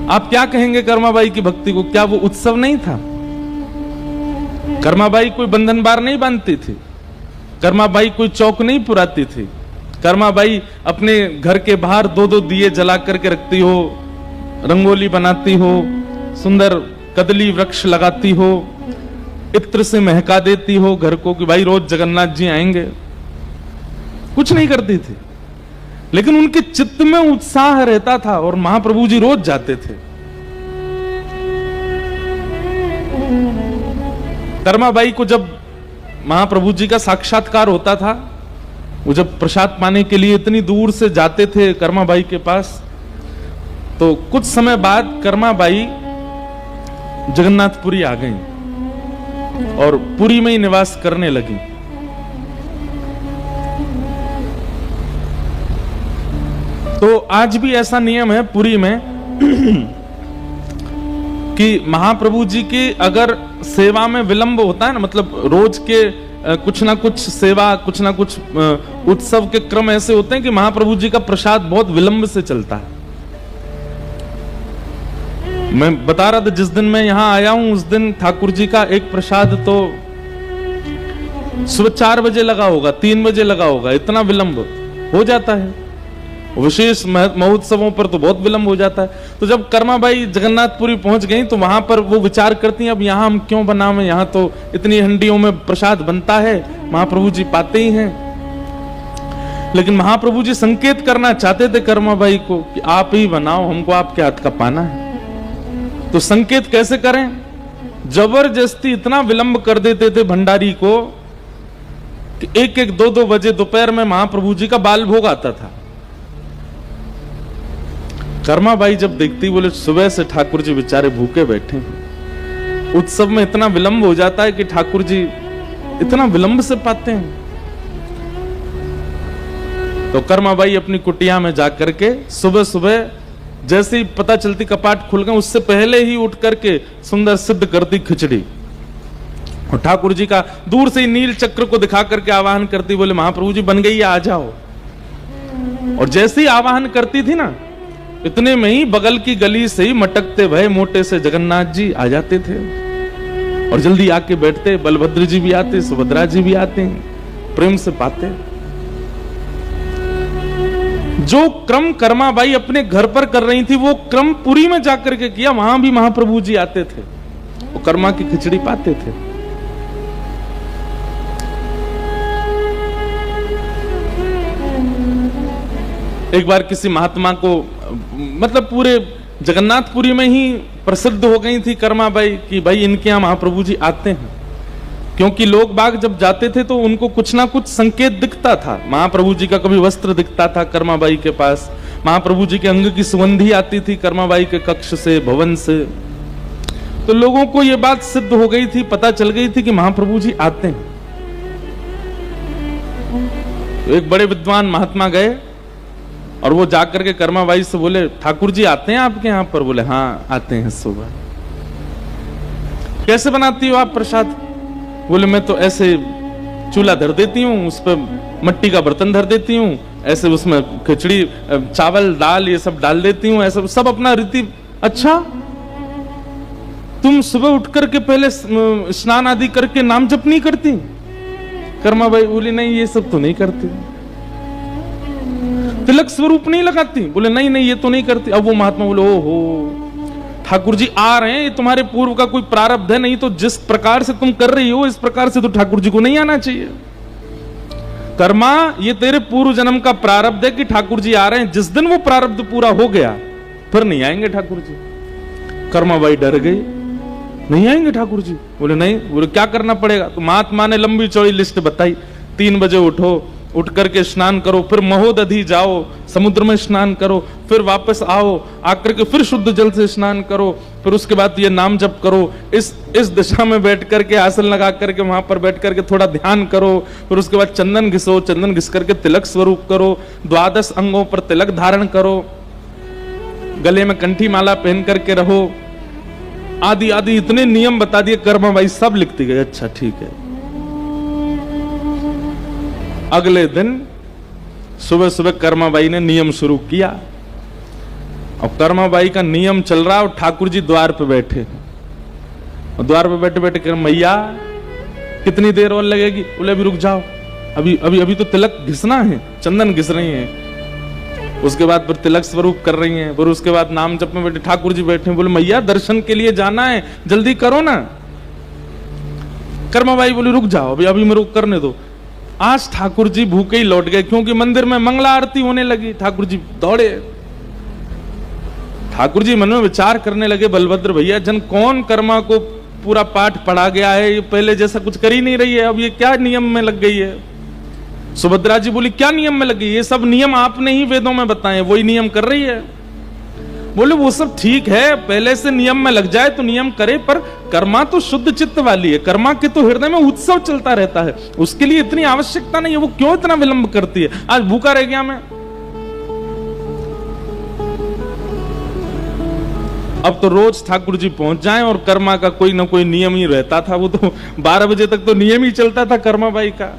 आप क्या कहेंगे कर्माबाई की भक्ति को? क्या वो उत्सव नहीं था? कर्माबाई कोई बंधन बार नहीं बांधती थी, कर्माबाई कोई चौक नहीं पुराती थी, कर्माबाई अपने घर के बाहर 2-2 दिए जला करके रखती हो, रंगोली बनाती हो, सुंदर कदली वृक्ष लगाती हो, इत्र से महका देती हो घर को कि भाई रोज जगन्नाथ जी आएंगे। कुछ नहीं करती थी, लेकिन उनके चित्त में उत्साह रहता था और महाप्रभु जी रोज जाते थे। कर्माबाई को जब महाप्रभु जी का साक्षात्कार होता था, वो जब प्रसाद पाने के लिए इतनी दूर से जाते थे कर्माबाई के पास, तो कुछ समय बाद कर्माबाई जगन्नाथपुरी आ गई और पुरी में ही निवास करने लगी। तो आज भी ऐसा नियम है पुरी में कि महाप्रभु जी की अगर सेवा में विलंब होता है ना, मतलब रोज के कुछ ना कुछ सेवा, कुछ ना कुछ उत्सव के क्रम ऐसे होते हैं कि महाप्रभु जी का प्रसाद बहुत विलंब से चलता है। मैं बता रहा था जिस दिन मैं यहां आया हूं उस दिन ठाकुर जी का एक प्रसाद तो सुबह 4 बजे लगा होगा, 3 बजे लगा होगा, इतना विलंब हो जाता है। विशेष महोत्सवों पर तो बहुत विलंब हो जाता है। तो जब कर्माबाई जगन्नाथपुरी पहुंच गई तो वहां पर वो विचार करती हैं, अब यहां हम क्यों बनावें, यहां तो इतनी हंडियों में प्रसाद बनता है, महाप्रभु जी पाते ही हैं। लेकिन महाप्रभु जी संकेत करना चाहते थे कर्माबाई को कि आप ही बनाओ, हमको आपके हाथ का पाना है। तो संकेत कैसे करें? जबरदस्ती इतना विलंब कर देते थे भंडारी को कि 1-1, 2-2 बजे दोपहर में महाप्रभु जी का बाल भोग आता था। कर्माबाई जब देखती, बोले सुबह से ठाकुर जी बेचारे भूखे बैठे हैं, उत्सव में इतना विलंब हो जाता है कि ठाकुर जी इतना विलंब से पाते हैं। तो कर्माबाई अपनी कुटिया में जाकर के सुबह सुबह जैसे ही पता चलती कपाट खुल गए, उससे पहले ही उठ करके सुंदर सिद्ध करती खिचड़ी और ठाकुर जी का दूर से ही नील चक्र को दिखा करके आवाहन करती, बोले महाप्रभु जी बन गई है, आ जाओ। और जैसे ही आवाहन करती थी ना, इतने में ही बगल की गली से ही मटकते भय मोटे से जगन्नाथ जी आ जाते थे और जल्दी आके बैठते। बलभद्र जी भी आते, सुभद्रा जी भी आते, प्रेम से पाते। जो क्रम कर्माबाई अपने घर पर कर रही थी वो क्रम पुरी में जाकर के किया। वहां भी महाप्रभु जी आते थे, वो कर्मा की खिचड़ी पाते थे। एक बार किसी महात्मा को, मतलब पूरे जगन्नाथपुरी में ही प्रसिद्ध हो गई थी कर्माबाई कि भाई इनके यहां महाप्रभु जी आते हैं, क्योंकि लोग बाग जब जाते थे तो उनको कुछ ना कुछ संकेत दिखता था। महाप्रभु जी का कभी वस्त्र दिखता था कर्माबाई के पास, महाप्रभु जी के अंग की सुगंधी आती थी कर्माबाई के कक्ष से, भवन से। तो लोगों को यह बात सिद्ध हो गई थी, पता चल गई थी कि महाप्रभु जी आते हैं। तो एक बड़े विद्वान महात्मा गए और वो जाकर के कर्माबाई से बोले, ठाकुर जी आते हैं आपके यहां पर? बोले हाँ आते हैं सुबह। कैसे बनाती हो आप प्रसाद? बोले मैं तो ऐसे चूल्हा धर देती हूँ, उस पर मट्टी का बर्तन धर देती हूँ, ऐसे उसमें खिचड़ी, चावल, दाल ये सब डाल देती हूँ, ऐसा सब अपना रीति। अच्छा, तुम सुबह उठ करके पहले स्नान आदि करके नाम जप नहीं करती? कर्माबाई बोली नहीं ये सब तो नहीं करती। तिलक स्वरूप नहीं लगाती? बोले नहीं नहीं ये तो नहीं करती। अब वो महात्मा बोले ओहो ठाकुर जी आ रहे हैं, ये तुम्हारे पूर्व का कोई प्रारब्ध है, नहीं तो जिस प्रकार से तुम कर रही हो इस प्रकार से तो ठाकुर जी को नहीं आना चाहिए। कर्मा ये तेरे पूर्व जन्म का प्रारब्ध है कि ठाकुर जी आ रहे हैं, जिस दिन वो प्रारब्ध पूरा हो गया फिर नहीं आएंगे ठाकुर जी। कर्माबाई डर गई, नहीं आएंगे ठाकुर जी? बोले नहीं। बोले क्या करना पड़ेगा? तो महात्मा ने लंबी चौड़ी लिस्ट बताई। 3 बजे उठो, उठ करके स्नान करो, फिर महोदधि जाओ, समुद्र में स्नान करो, फिर वापस आओ, आकर के फिर शुद्ध जल से स्नान करो, फिर उसके बाद ये नाम जप करो, इस दिशा में बैठ करके आसन लगा करके वहां पर बैठ करके थोड़ा ध्यान करो, फिर उसके बाद चंदन घिसो, चंदन घिस करके तिलक स्वरूप करो, 12 अंगों पर तिलक धारण करो, गले में कंठी माला पहन करके रहो, आदि आदि इतने नियम बता दिए। कर्माबाई सब लिखती गई, अच्छा ठीक है। अगले दिन सुबह सुबह कर्माबाई ने नियम शुरू किया अब कर्माबाई का नियम चल रहा और ठाकुर जी द्वार पे बैठे, और द्वार पे बैठे बैठे कह, मैया कितनी देर और लगेगी? बोले अभी रुक जाओ, अभी अभी अभी तो तिलक घिसना है, चंदन घिस रही हैं, उसके बाद फिर तिलक स्वरूप कर रही हैं, फिर उसके बाद नाम जप में बैठे ठाकुर जी बैठे। बोले मैया दर्शन के लिए जाना है, जल्दी करो ना। कर्माबाई बोली रुक जाओ, अभी अभी मेरे को करने दो। आज ठाकुर जी भूखे ही लौट गए, क्योंकि मंदिर में मंगला आरती होने लगी। ठाकुर जी दौड़े, ठाकुर जी मन में विचार करने लगे, बलभद्र भैया जन कौन कर्मा को पूरा पाठ पढ़ा गया है, ये पहले जैसा कुछ कर ही नहीं रही है, अब ये क्या नियम में लग गई है? सुभद्रा जी बोली क्या नियम में लग गई? ये सब नियम आपने ही वेदों में बताए, वही नियम कर रही है। बोले वो सब ठीक है, पहले से नियम में लग जाए तो नियम करे, पर कर्मा तो शुद्ध चित्त वाली है, कर्मा के तो हृदय में उत्सव चलता रहता है, उसके लिए इतनी आवश्यकता नहीं है, वो क्यों इतना विलंब करती है? आज भूखा रह गया मैं, अब तो रोज ठाकुर जी पहुंच जाएं, और कर्मा का कोई ना कोई नियम ही रहता था। वो तो 12 बजे तक तो नियम ही चलता था कर्माबाई का,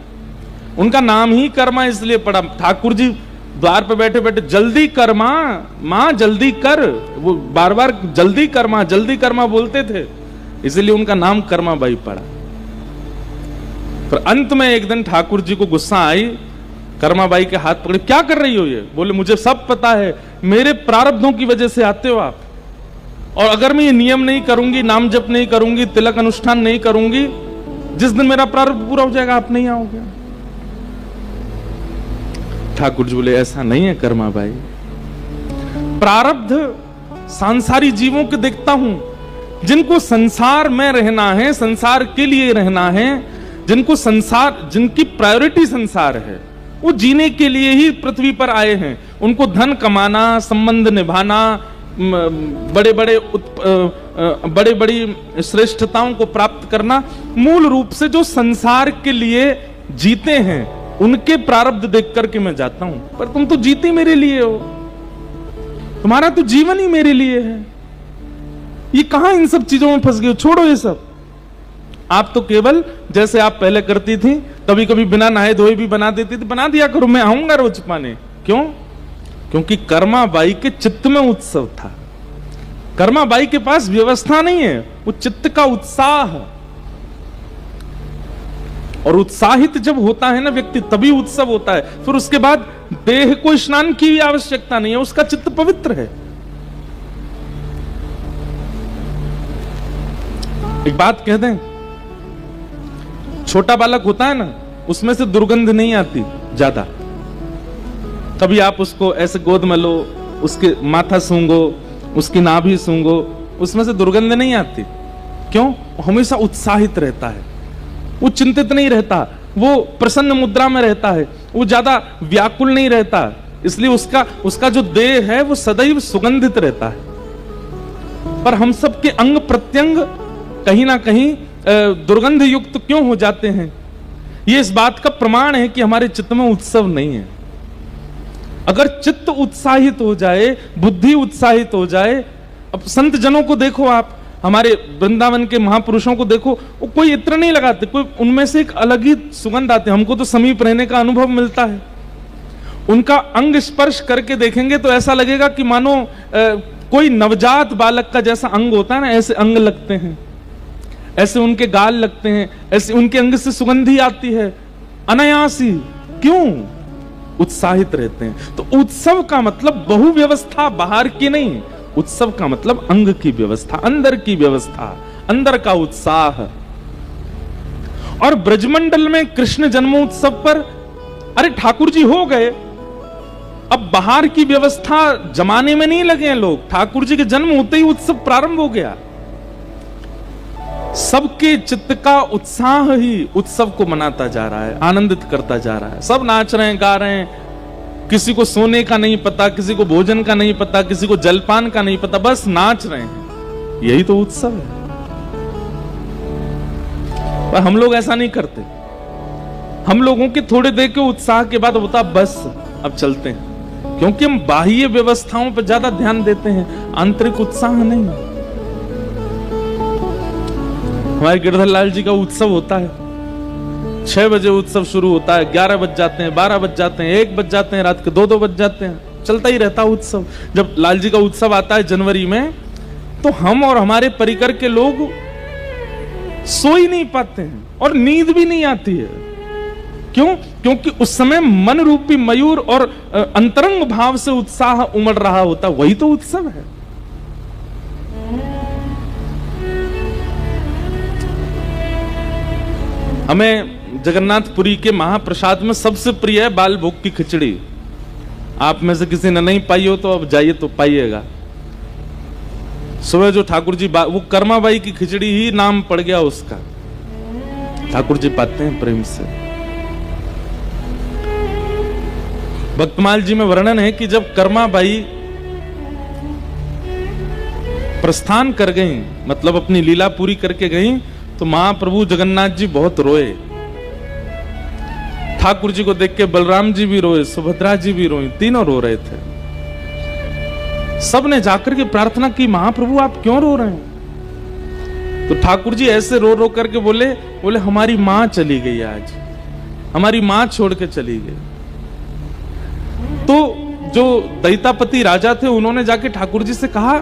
उनका नाम ही कर्मा इसलिए पड़ा। ठाकुर जी द्वार पे बैठे बैठे जल्दी कर्मा, मां जल्दी कर, वो बार बार जल्दी कर्मा बोलते थे, इसलिए उनका नाम कर्माबाई पड़ा। पर अंत में एक दिन ठाकुर जी को गुस्सा आई, कर्माबाई के हाथ पकड़े, क्या कर रही हो ये? बोले मुझे सब पता है, मेरे प्रारब्धों की वजह से आते हो आप, और अगर मैं ये नियम नहीं करूंगी, नाम जप नहीं करूंगी, तिलक अनुष्ठान नहीं करूंगी, जिस दिन मेरा प्रारब्ध पूरा हो जाएगा आप नहीं आओगे। ठाकुर जी बोले ऐसा नहीं है कर्माबाई, प्रारब्ध सांसारी जीवों के देखता हूं, जिनको संसार में रहना है, संसार के लिए रहना है, जिनको संसार, जिनकी प्रायोरिटी संसार है, वो जीने के लिए ही पृथ्वी पर आए हैं। उनको धन कमाना, संबंध निभाना, बड़े बड़ी श्रेष्ठताओं को प्राप्त करना, मूल रूप से जो संसार के लिए जीते हैं, उनके प्रारब्ध देख करके मैं जाता हूं। पर तुम तो जीते मेरे लिए हो, तुम्हारा तो जीवन ही मेरे लिए है, ये कहां इन सब चीजों में फंस गए हो? छोड़ो ये सब। आप तो केवल जैसे आप पहले करती थी, कभी कभी बिना नहाए धोए भी बना देती थी, बना दिया करो, मैं आऊंगा रोज पाने। क्यों? क्योंकि कर्माबाई के चित्त में उत्सव था। कर्माबाई के पास व्यवस्था नहीं है, वो चित्त का उत्साह, और उत्साहित जब होता है ना व्यक्ति, तभी उत्सव होता है। फिर उसके बाद देह को स्नान की आवश्यकता नहीं है, उसका चित्त पवित्र है। एक बात कह दें, छोटा बालक होता है ना, उसमें से दुर्गंध नहीं आती ज्यादा। कभी आप उसको ऐसे गोद में लो, उसके माथा सूंघो, उसकी नाभि सूंघो, उसमें से दुर्गंध नहीं आती। क्यों? हमेशा उत्साहित रहता है, वो चिंतित नहीं रहता, वो प्रसन्न मुद्रा में रहता है, वो ज्यादा व्याकुल नहीं रहता, इसलिए उसका जो देह है वो सदैव सुगंधित रहता है। पर हम सबके अंग प्रत्यंग कहीं ना कहीं दुर्गंध युक्त क्यों हो जाते हैं? ये इस बात का प्रमाण है कि हमारे चित्त में उत्सव नहीं है। अगर चित्त उत्साहित हो जाए, बुद्धि उत्साहित हो जाए, अब संत जनों को देखो आप, हमारे वृंदावन के महापुरुषों को देखो, वो कोई इत्र नहीं लगाते, कोई उनमें से एक अलग ही सुगंध आती है। हमको तो समीप रहने का अनुभव मिलता है, उनका अंग स्पर्श करके देखेंगे तो ऐसा लगेगा कि मानो कोई नवजात बालक का जैसा अंग होता है ना, ऐसे अंग लगते हैं, ऐसे उनके गाल लगते हैं, ऐसे उनके अंग से सुगंधी आती है अनायासी। क्यों? उत्साहित रहते हैं। तो उत्सव का मतलब बहु व्यवस्था बाहर की नहीं, उत्सव का मतलब अंग की व्यवस्था, अंदर की व्यवस्था, अंदर का उत्साह। और ब्रजमंडल में कृष्ण जन्मोत्सव पर अरे ठाकुर जी हो गए, अब बाहर की व्यवस्था जमाने में नहीं लगे हैं लोग, ठाकुर जी के जन्म होते ही उत्सव प्रारंभ हो गया। सबके चित्त का उत्साह ही उत्सव को मनाता जा रहा है, आनंदित करता जा रहा है। सब नाच रहे हैं, गा रहे हैं, किसी को सोने का नहीं पता, किसी को भोजन का नहीं पता, किसी को जलपान का नहीं पता, बस नाच रहे हैं। यही तो उत्सव है। पर हम लोग ऐसा नहीं करते। हम लोगों के थोड़े देर के उत्साह के बाद होता बस अब चलते हैं, क्योंकि हम बाह्य व्यवस्थाओं पर ज्यादा ध्यान देते हैं, आंतरिक उत्साह नहीं। हमारे गिरधर लाल जी का उत्सव होता है, 6 बजे उत्सव शुरू होता है, 11 बज जाते हैं, 12 बज जाते हैं, 1 बज जाते हैं, रात के 2-2 बज जाते हैं। चलता ही रहता उत्सव। जब लाल जी का उत्सव आता है जनवरी में, तो हम और हमारे परिकर के लोग सो ही नहीं पाते हैं और नींद भी नहीं आती है। क्यों? क्योंकि उस समय मन रूपी मयूर और अंतरंग भाव से उत्साह उमड़ रहा होता, वही तो उत्सव है। हमें जगन्नाथपुरी के महाप्रसाद में सबसे प्रिय है बाल भोग की खिचड़ी। आप में से किसी ने नहीं पाई हो तो अब जाइए तो पाइएगा। सुबह जो ठाकुर जी वो कर्माबाई की खिचड़ी ही नाम पड़ गया उसका, ठाकुर जी पाते हैं प्रेम से। भक्तमाल जी में वर्णन है कि जब कर्माबाई प्रस्थान कर गई, मतलब अपनी लीला पूरी करके गई, तो महाप्रभु जगन्नाथ जी बहुत रोए। ठाकुर जी को देख के बलराम जी भी रोए, सुभद्रा जी भी रोई, तीनों रो रहे थे। सब ने जाकर के प्रार्थना की, महाप्रभु आप क्यों रो रहे हैं? तो ठाकुर जी ऐसे रो रो करके बोले हमारी मां चली गई, आज हमारी मां छोड़ के चली गई। तो जो दैतापति राजा थे उन्होंने जाके ठाकुर जी से कहा,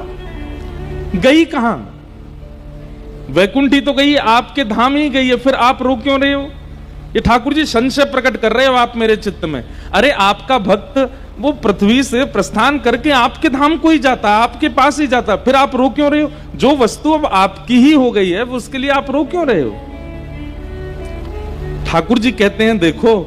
गई कहां? वैकुंठी तो गई, आपके धाम ही गई है, फिर आप रो क्यों रहे हो? ये ठाकुर जी संशय प्रकट कर रहे हो आप मेरे चित्त में। अरे आपका भक्त वो पृथ्वी से प्रस्थान करके आपके धाम को ही जाता, आपके पास ही जाता, फिर आप रो क्यों रहे हो? जो वस्तु अब आपकी ही हो गई है, उसके लिए आप रो क्यों रहे हो? ठाकुर जी कहते हैं, देखो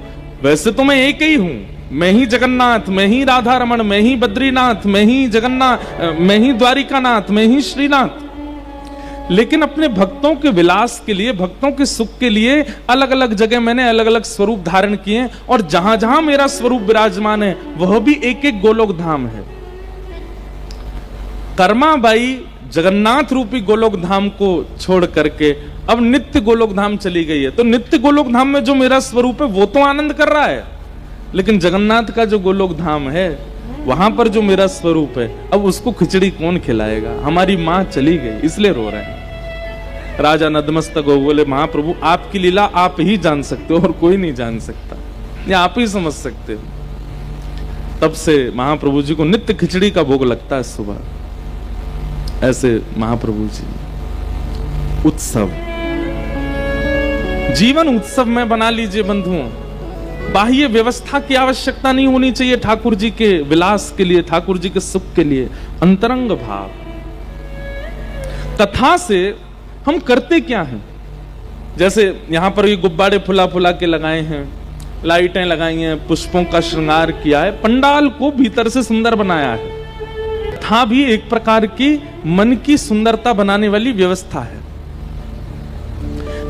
वैसे तो मैं एक ही हूं, मैं ही जगन्नाथ, मैं ही राधा रमण, मैं ही बद्रीनाथ, मैं ही जगन्नाथ, मैं ही द्वारिकानाथ, मैं ही श्रीनाथ। लेकिन अपने भक्तों के विलास के लिए, भक्तों के सुख के लिए अलग अलग जगह मैंने अलग अलग स्वरूप धारण किए, और जहां जहां मेरा स्वरूप विराजमान है वह भी एक एक गोलोक धाम है। कर्माबाई जगन्नाथ रूपी गोलोक धाम को छोड़ करके अब नित्य गोलोक धाम चली गई है। तो नित्य गोलोक धाम में जो मेरा स्वरूप है वो तो आनंद कर रहा है, लेकिन जगन्नाथ का जो गोलोक धाम है वहां पर जो मेरा स्वरूप है, अब उसको खिचड़ी कौन खिलाएगा? हमारी मां चली गई, इसलिए रो रहे हैं। राजा नतमस्तक हो बोले, महाप्रभु आपकी लीला आप ही जान सकते हो और कोई नहीं जान सकता, ये आप ही समझ सकते हो। तब से महाप्रभु जी को नित्य खिचड़ी का भोग लगता है सुबह। ऐसे महाप्रभु जी उत्सव, जीवन उत्सव में बना लीजिए बंधुओं। बाह्य व्यवस्था की आवश्यकता नहीं होनी चाहिए ठाकुर जी के विलास के लिए, ठाकुर जी के सुख के लिए। अंतरंग भाव। कथा से हम करते क्या हैं? जैसे यहां पर ये गुब्बारे फुला फुला के लगाए हैं, लाइटें लगाई हैं, पुष्पों का श्रृंगार किया है, पंडाल को भीतर से सुंदर बनाया है। कथा भी एक प्रकार की मन की सुंदरता बनाने वाली व्यवस्था है।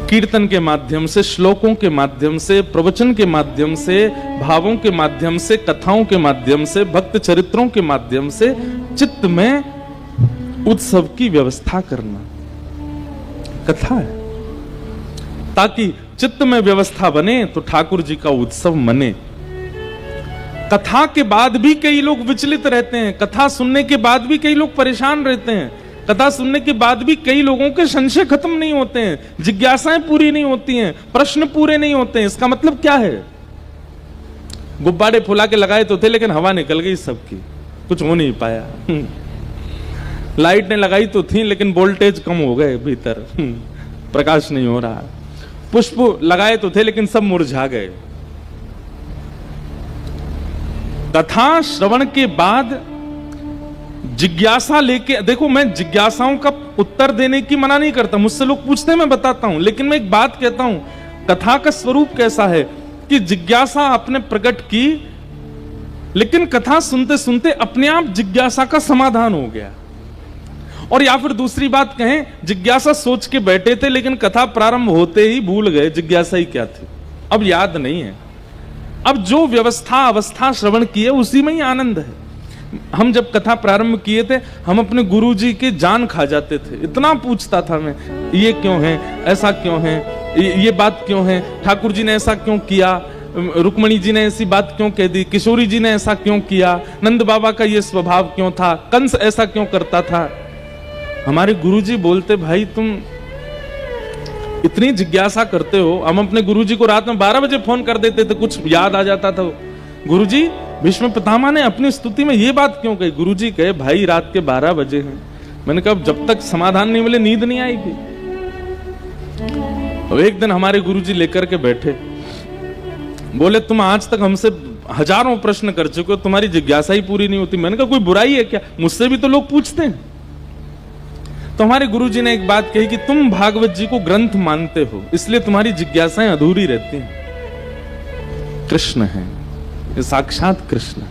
कीर्तन के माध्यम से, श्लोकों के माध्यम से, प्रवचन के माध्यम से, भावों के माध्यम से, कथाओं के माध्यम से, भक्त चरित्रों के माध्यम से चित्त में उत्सव की व्यवस्था करना कथा है, ताकि चित्त में व्यवस्था बने तो ठाकुर जी का उत्सव मने। कथा के बाद भी कई लोग विचलित रहते हैं, कथा सुनने के बाद भी कई लोग परेशान रहते हैं, कथा सुनने के बाद भी कई लोगों के संशय खत्म नहीं होते हैं, जिज्ञासाएं पूरी नहीं होती हैं, प्रश्न पूरे नहीं होते हैं। इसका मतलब क्या है? गुब्बारे फुला के लगाए तो थे, लेकिन हवा निकल गई सबकी, कुछ हो नहीं पाया। लाइटें लगाई तो थी, लेकिन वोल्टेज कम हो गए, भीतर प्रकाश नहीं हो रहा। पुष्प लगाए तो थे, लेकिन सब मुरझा गए। कथा श्रवण के बाद जिज्ञासा लेके, देखो मैं जिज्ञासाओं का उत्तर देने की मना नहीं करता, मुझसे लोग पूछते हैं मैं बताता हूं, लेकिन मैं एक बात कहता हूं, कथा का स्वरूप कैसा है कि जिज्ञासा आपने प्रकट की, लेकिन कथा सुनते सुनते अपने आप जिज्ञासा का समाधान हो गया। और या फिर दूसरी बात कहें, जिज्ञासा सोच के बैठे थे, लेकिन कथा प्रारंभ होते ही भूल गए जिज्ञासा ही क्या थी, अब याद नहीं है। अब जो व्यवस्था अवस्था श्रवण की है उसी में ही आनंद है। हम जब कथा प्रारंभ किए थे, हम अपने गुरुजी के जान खा जाते थे, इतना पूछता था मैं, ये क्यों है, ऐसा क्यों है, ये बात क्यों है, ठाकुर जी ने ऐसा क्यों किया, रुक्मणी जी ने ऐसी बात क्यों कह दी, किशोरी जी ने ऐसा क्यों किया, नंद बाबा का ये स्वभाव क्यों था, कंस ऐसा क्यों करता था। हमारे गुरुजी बोलते, भाई तुम इतनी जिज्ञासा करते हो। हम अपने गुरुजी को रात में 12 बजे फोन कर देते थे, कुछ याद आ जाता था, गुरुजी भीष्म पितामह ने अपनी स्तुति में ये बात क्यों कही? गुरुजी कहे भाई रात के 12 बजे हैं। मैंने कहा जब तक समाधान नहीं मिले नींद नहीं आएगी। तो एक दिन हमारे गुरुजी लेकर के बैठे, बोले तुम आज तक हमसे हजारों प्रश्न कर चुके हो, तुम्हारी जिज्ञासा ही पूरी नहीं होती। मैंने कहा कोई बुराई है क्या? मुझसे भी तो लोग पूछते हैं। तो हमारे गुरुजी ने एक बात कही कि तुम भागवत जी को ग्रंथ मानते हो, इसलिए तुम्हारी जिज्ञासाएं अधूरी रहती हैं। कृष्ण है, ये साक्षात कृष्ण है।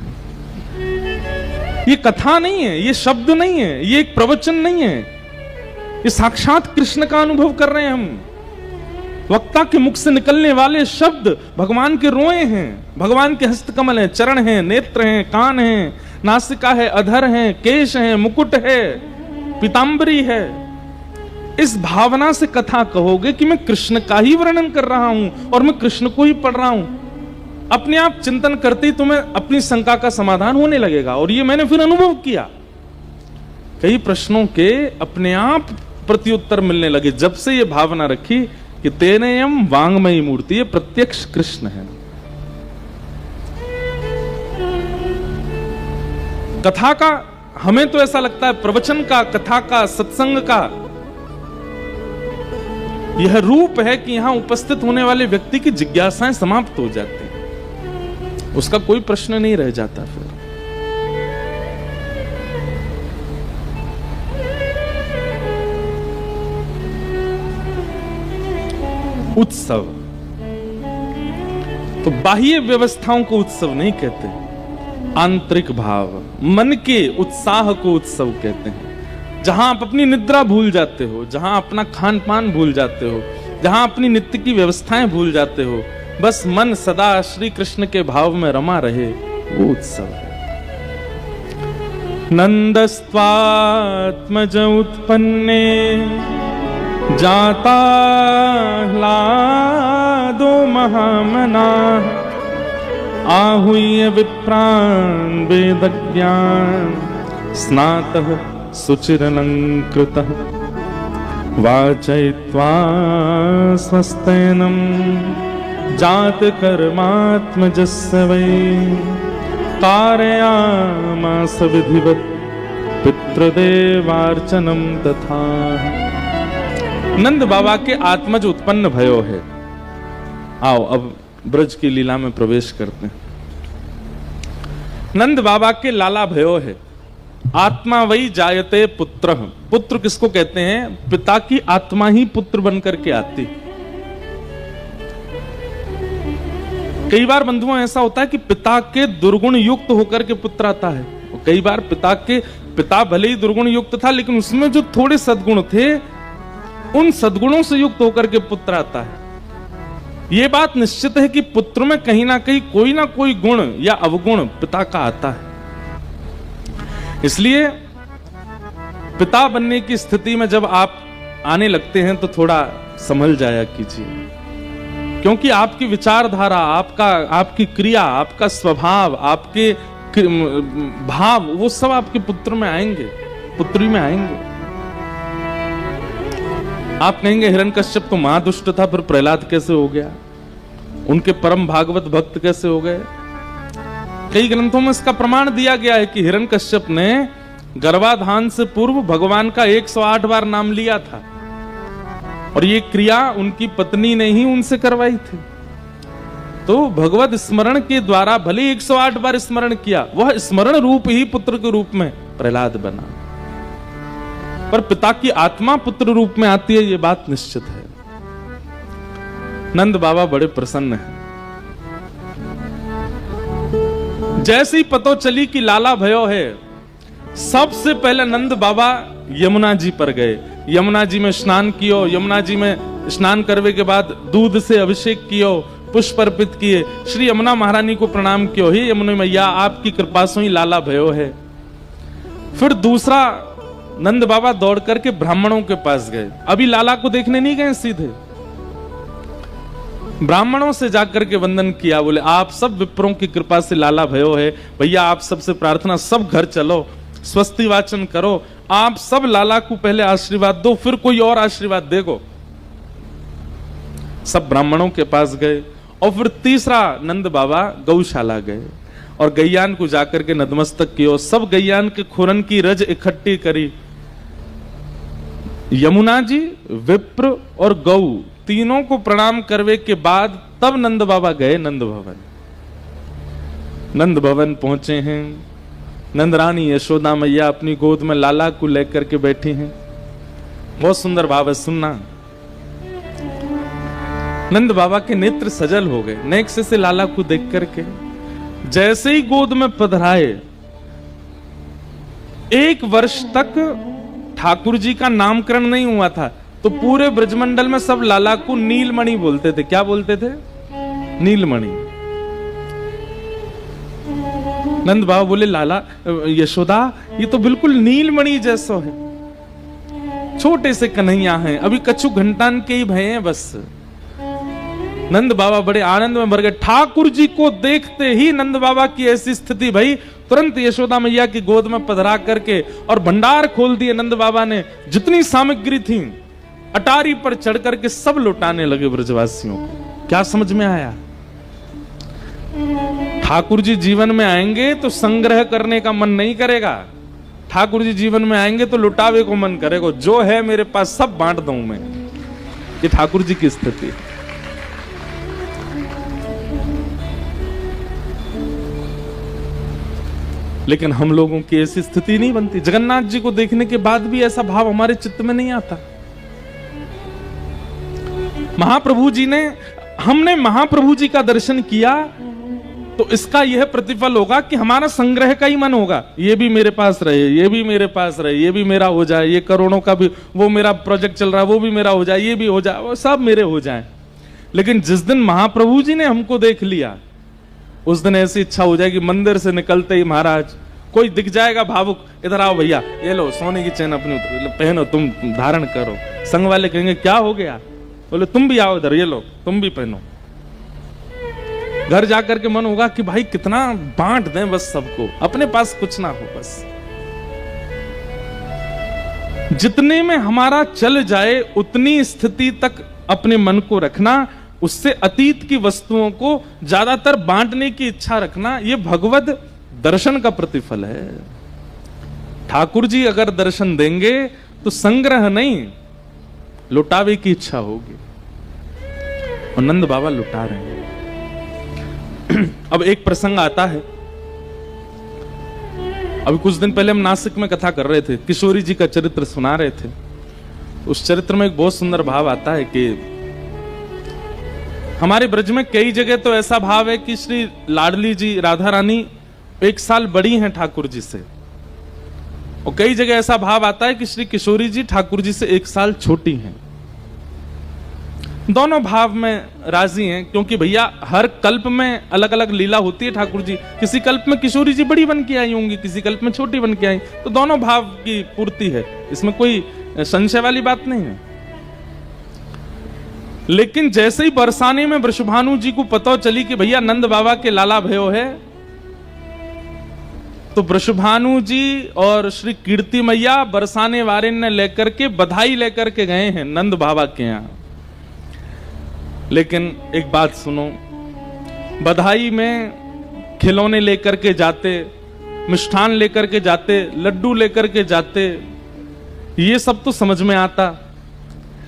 ये कथा नहीं है, ये शब्द नहीं है, ये एक प्रवचन नहीं है, ये साक्षात कृष्ण का अनुभव कर रहे हैं हम। वक्ता के मुख से निकलने वाले शब्द भगवान के रोए हैं, भगवान के हस्तकमल हैं, चरण हैं, नेत्र हैं, कान हैं, नासिका है, अधर हैं, केश हैं, मुकुट है, पीतांबरी है। इस भावना से कथा कहोगे कि मैं कृष्ण का ही वर्णन कर रहा हूं और मैं कृष्ण को ही पढ़ रहा हूं, अपने आप चिंतन करते ही तुम्हें अपनी शंका का समाधान होने लगेगा। और ये मैंने फिर अनुभव किया, कई प्रश्नों के अपने आप प्रत्युत्तर मिलने लगे जब से ये भावना रखी कि तेनेयम वांगमयी मूर्ति, ये प्रत्यक्ष कृष्ण है। कथा का हमें तो ऐसा लगता है, प्रवचन का, कथा का, सत्संग का यह रूप है कि यहां उपस्थित होने वाले व्यक्ति की जिज्ञासाएं समाप्त हो जाती हैं, उसका कोई प्रश्न नहीं रह जाता। फिर उत्सव, तो बाह्य व्यवस्थाओं को उत्सव नहीं कहते, आंतरिक भाव, मन के उत्साह को उत्सव कहते हैं। जहां आप अपनी निद्रा भूल जाते हो, जहां अपना खान पान भूल जाते हो, जहां अपनी नित्य की व्यवस्थाएं भूल जाते हो, बस मन सदा श्री कृष्ण के भाव में रमा रहे, वो उत्सव है। नंदस्त्वात्मज उत्पन्ने जाता ह्लादो महामना आहूय विप्रान् वेदज्ञान स्नातः सुचिरलंकृतः वाचयित्वा स्वस्तेनं जात कर्मात्मजस्य वै कारयामास विधिवत् पितृदेवार्चनं तथा। नंद बाबा के आत्मज उत्पन्न भयो है। आओ अब ब्रज की लीला में प्रवेश करते हैं। नंद बाबा के लाला भयो है। आत्मा वही जायते पुत्र, पुत्र किसको कहते हैं? पिता की आत्मा ही पुत्र बनकर के आती। कई बार बंधुओं ऐसा होता है कि पिता के दुर्गुण युक्त होकर के पुत्र आता है, कई बार पिता भले ही दुर्गुण युक्त था लेकिन उसमें जो थोड़े सद्गुण थे उन सद्गुणों से युक्त होकर के पुत्र आता है। यह बात निश्चित है कि पुत्र में कहीं ना कोई गुण या अवगुण पिता का आता है। इसलिए पिता बनने की स्थिति में जब आप आने लगते हैं तो थोड़ा संभल जाया कीजिए, क्योंकि आपकी विचारधारा, आपकी क्रिया, आपका स्वभाव, आपके भाव, वो सब आपके पुत्र में आएंगे, पुत्री में आएंगे। आप कहेंगे हिरण्यकश्यप तो महादुष्ट था, फिर प्रहलाद कैसे हो गया? उनके परम भागवत भक्त कैसे हो गए? कई ग्रंथों में इसका प्रमाण दिया गया है कि हिरण्यकश्यप ने गर्भाधान से पूर्व भगवान का 108 बार नाम लिया था और ये क्रिया उनकी पत्नी ने ही उनसे करवाई थी। तो भगवत स्मरण के द्वारा भले 108 बार स्मरण किया, वह स्मरण रूप ही पुत्र के रूप में प्रहलाद बना। पर पिता की आत्मा पुत्र रूप में आती है, यह बात निश्चित है। नंद बाबा बड़े प्रसन्न हैं। जैसे ही पतो चली कि लाला भयो है, सबसे पहले नंद बाबा यमुना जी पर गए। यमुना जी में स्नान कियो, यमुना जी में स्नान करने के बाद दूध से अभिषेक कियो, पुष्प अर्पित किए, श्री यमुना महारानी को प्रणाम कियो, हे यमुना मैया आपकी कृपा से ही लाला भयो है। फिर दूसरा नंद बाबा दौड़ करके ब्राह्मणों के पास गए। अभी लाला को देखने नहीं गए, सीधे ब्राह्मणों से जाकर के वंदन किया। बोले आप सब विप्रों की कृपा से लाला भयो है, भैया आप सबसे प्रार्थना, सब घर चलो, स्वस्ति वाचन करो, आप सब लाला को पहले आशीर्वाद दो, फिर कोई और आशीर्वाद देगो। सब ब्राह्मणों के पास गए और फिर तीसरा नंद बाबा गौशाला गए और गैयान को जाकर के नतमस्तक किया, सब गैयान के खुरन की रज इकट्ठी करी। यमुना जी, विप्र और गौ तीनों को प्रणाम करवे के बाद तब नंद बाबा गए नंद भवन। नंद भवन पहुंचे हैं, नंद रानी यशोदा मैया अपनी गोद में लाला को लेकर के बैठी हैं। बहुत सुंदर भाव है, सुनना। नंद बाबा के नेत्र सजल हो गए नेक्स्ट से लाला को देख करके। जैसे ही गोद में पधराए, 1 वर्ष तक ठाकुर जी का नामकरण नहीं हुआ था, तो पूरे ब्रजमंडल में सब लाला को नीलमणि बोलते थे। क्या बोलते थे? नीलमणि। नंद बाबा बोले, लाला यशोदा ये तो बिल्कुल नीलमणि जैसा है, छोटे से कन्हैया हैं, अभी कछु घंटान के ही भय हैं बस। नंद बाबा बड़े आनंद में भर गए। ठाकुर जी को देखते ही नंद बाबा की ऐसी स्थिति भई, तुरंत यशोदा मैया की गोद में पधरा करके और भंडार खोल दिए नंद बाबा ने। जितनी सामग्री थी अटारी पर चढ़ करके सब लौटाने लगे ब्रजवासियों को। क्या समझ में आया? ठाकुर जी जीवन में आएंगे तो संग्रह करने का मन नहीं करेगा, ठाकुर जी जीवन में आएंगे तो लुटावे को मन करेगा। जो है मेरे पास सब बांट दूं मैं। ये ठाकुर जी की स्थिति। लेकिन हम लोगों की ऐसी स्थिति नहीं बनती। जगन्नाथ जी को देखने के बाद भी ऐसा भाव हमारे चित्त में नहीं आता। महाप्रभु जी ने, हमने महाप्रभु जी का दर्शन किया तो इसका यह प्रतिफल होगा कि हमारा संग्रह का ही मन होगा। ये भी मेरे पास रहे, ये भी मेरे पास रहे, ये भी मेरा हो जाए, ये करोड़ों का भी, वो मेरा प्रोजेक्ट चल रहा है वो भी मेरा हो जाए, ये भी हो जाए, वो सब मेरे हो जाए। लेकिन जिस दिन महाप्रभु जी ने हमको देख लिया, उस दिन ऐसी इच्छा हो जाएगी, मंदिर से निकलते ही महाराज कोई दिख जाएगा भावुक, इधर आओ भैया, ये लो सोने की चैन अपनी पहनो, तुम धारण करो। संग वाले कहेंगे क्या हो गया? बोले तुम भी आओ इधर, ये लो तुम भी पहनो। घर जाकर के मन होगा कि भाई कितना बांट दें बस सबको, अपने पास कुछ ना हो बस। जितने में हमारा चल जाए उतनी स्थिति तक अपने मन को रखना, उससे अतीत की वस्तुओं को ज्यादातर बांटने की इच्छा रखना, यह भगवत दर्शन का प्रतिफल है। ठाकुर जी अगर दर्शन देंगे तो संग्रह नहीं, लुटावे की इच्छा होगी। और नंद बाबा लुटा रहे हैं। अब एक प्रसंग आता है। अभी कुछ दिन पहले हम नासिक में कथा कर रहे थे, किशोरी जी का चरित्र सुना रहे थे। उस चरित्र में एक बहुत सुंदर भाव आता है कि हमारे ब्रज में कई जगह तो ऐसा भाव है कि श्री लाडली जी राधा रानी 1 साल बड़ी हैं ठाकुर जी से, और कई जगह ऐसा भाव आता है कि श्री किशोरी जी ठाकुर जी से 1 साल छोटी हैं। दोनों भाव में राजी हैं, क्योंकि भैया हर कल्प में अलग अलग लीला होती है ठाकुर जी। किसी कल्प में किशोरी जी बड़ी बन के आई होंगी, किसी कल्प में छोटी बन के आई, तो दोनों भाव की पूर्ति है, इसमें कोई संशय वाली बात नहीं है। लेकिन जैसे ही बरसाने में वृषभानु जी को पता चली कि भैया नंद बाबा के लाला भयो है, तो वृषभानु जी और श्री कीर्ति मैया बरसाने वारे ने लेकर के बधाई लेकर के गए हैं नंद बाबा के यहां। लेकिन एक बात सुनो, बधाई में खिलौने लेकर के जाते, मिष्ठान लेकर के जाते, लड्डू लेकर के जाते, ये सब तो समझ में आता।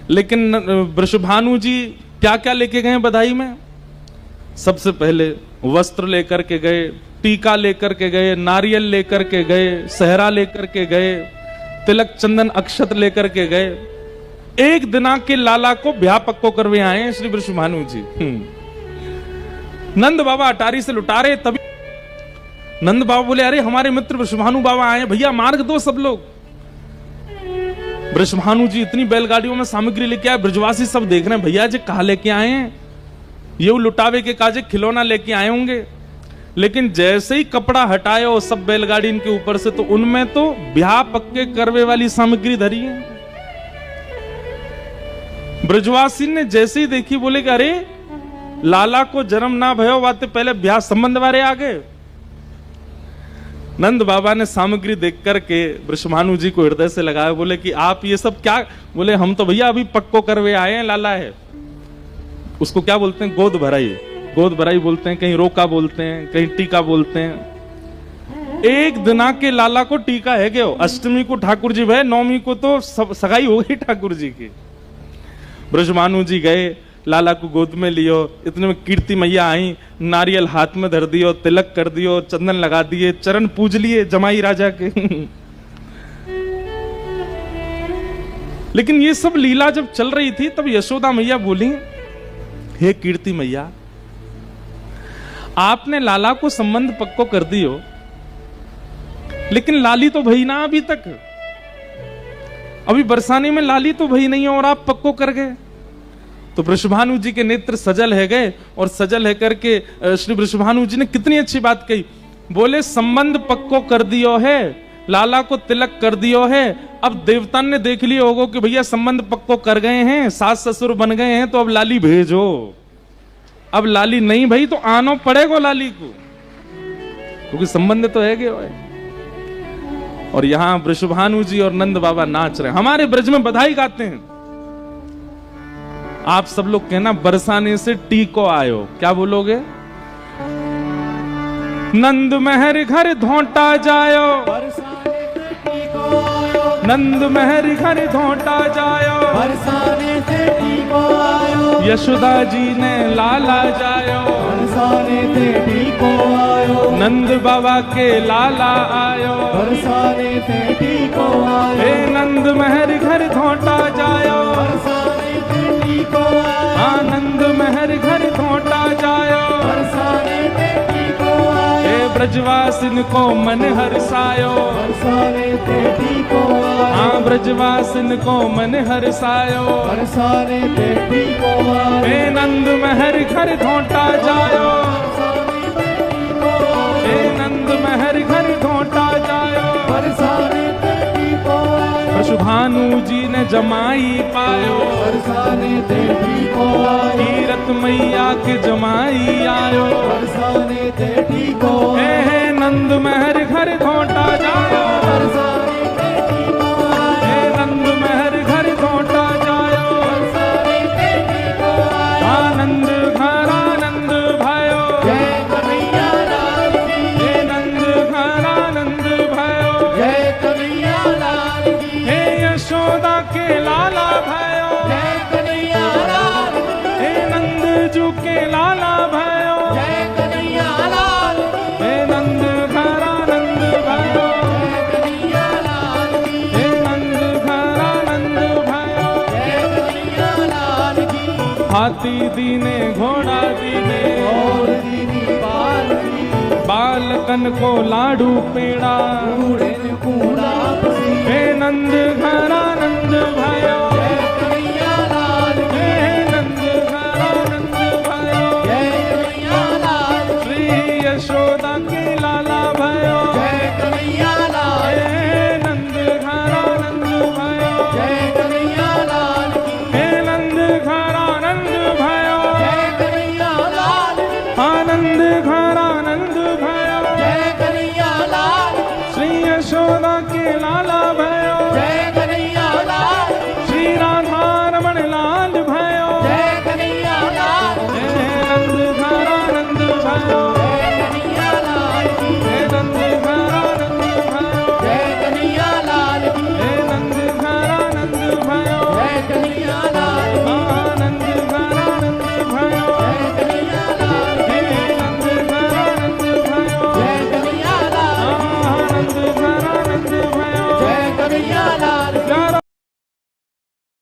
लेकिन वृषभानु जी क्या क्या लेके गए बधाई में? सबसे पहले वस्त्र लेकर के गए, टीका लेकर के गए, नारियल लेकर के गए, सहरा लेकर के गए, तिलक चंदन अक्षत लेकर के गए। एक दिना के लाला को ब्याह पक्को करवे आए हैं श्री वृषभानु जी। नंद बाबा अटारी से लुटा रहे, तभी नंद बाबा बोले अरे हमारे मित्र वृषभानु बाबा आए, भैया मार्ग दो सब लोग। वृषभानु जी इतनी बैलगाड़ियों में सामग्री लेके आए, ब्रजवासी सब देख रहे हैं भैया जी कहा लेके आए हैं, ये लुटावे के काजे खिलौना लेके आए होंगे। लेकिन जैसे ही कपड़ा हटाए और सब बैलगाड़ी इनके ऊपर से, तो उनमें तो ब्याह पक्के करवे वाली सामग्री धरी है। ब्रजवासी ने जैसे ही देखी बोले कि अरे लाला को जन्म ना भयो वाते पहले ब्याह संबंध वाले आ गए। नंद बाबा ने सामग्री देख करके वृषभानु जी को हृदय से लगाया, बोले कि आप ये सब क्या? बोले हम तो भैया अभी पक्को करवे आए हैं, लाला है, उसको क्या बोलते हैं, गोद भराई, गोद भराई बोलते हैं, कहीं रोका बोलते हैं, कहीं टीका बोलते हैं। एक दिना के लाला को टीका है क्यों? अष्टमी को ठाकुर जी भय, नौमी को तो सगाई हो गई ठाकुर जी की। ब्रजभानु जी गए, लाला को गोद में लियो, इतने में कीर्ति मैया आई, नारियल हाथ में धर दियो, तिलक कर दियो, चंदन लगा दिए, चरण पूज लिए जमाई राजा के। लेकिन ये सब लीला जब चल रही थी तब यशोदा मैया बोली, हे कीर्ति मैया, आपने लाला को संबंध पक्को कर दियो, लेकिन लाली तो भई ना अभी तक, अभी बरसाने में लाली तो भई नहीं है और आप पक्को कर गए। तो वृषभानु जी के नेत्र सजल है गए, और सजल है करके श्री वृषभानु जी ने कितनी अच्छी बात कही। बोले संबंध पक्को कर दियो है, लाला को तिलक कर दियो है, अब देवता ने देख लिया होगा कि भैया संबंध पक्को कर गए हैं, सास ससुर बन गए हैं, तो अब लाली भेजो। अब लाली नहीं भई तो आनो पड़ेगा लाली को, क्योंकि संबंध तो है गए। और यहां वृषभानु जी और नंद बाबा नाच रहे हैं, हमारे ब्रज में बधाई गाते हैं। आप सब लोग कहना, बरसाने से टीको आयो, क्या बोलोगे? नंद महर घर धोंटा जायो, नंद महर घर धोंटा जायो, बरसाने से टीको आयो, यशोदा जी ने लाला जायो, बरसाने से टीको आयो, नंद बाबा के लाला आयो, बरसाने से टीको आयो, हे नंद महर घर धोंटा जायो, बरसाने से टीको आयो, आनंद महर घर धोंटा जायो, बरसाने से टीको आयो, हे ब्रजवासिन को मन हर्षायो, बरसाने से टीको आयो, हाँ ब्रजवासिन को मन हर्षायो, बरसाने से टीको आयो, हे नंद महर घर धोंटा जायो, हे नंद महर घर धोंटा जायो, बरसाने से टीको आयो, वृषभानु जी ने जमाई पायो, बरसाने से टीको आयो, कीरत मैया के जमाई आयो, बरसाने से टीको आयो, हे नंद महर घर धोंटा जायो, बरसाने से टीको आयो, हे नंद महर घर धोंटा जायो, बरसाने से टीको आयो, आनंद घर आनंद भयो, जय कन्हैया लाल की, हे नंद घर आनंद भयो, जय कन्हैया लाल की, हे यशोदा के लाला भयो, जय कन्हैया लाल की, हे नंद जू के लाला भयो, जय कन्हैया लाल की, हे नंद घर आनंद भयो, जय कन्हैया लाल की, हे नंद घर आनंद भयो, जय कन्हैया लाल की, हाथी दीने घोड़ा दीने, और दीनी बाल की, बालकन को लाडू पेड़ा, कूड़े ने कूड़ा पसी, हे नंद घर आनंद भयो,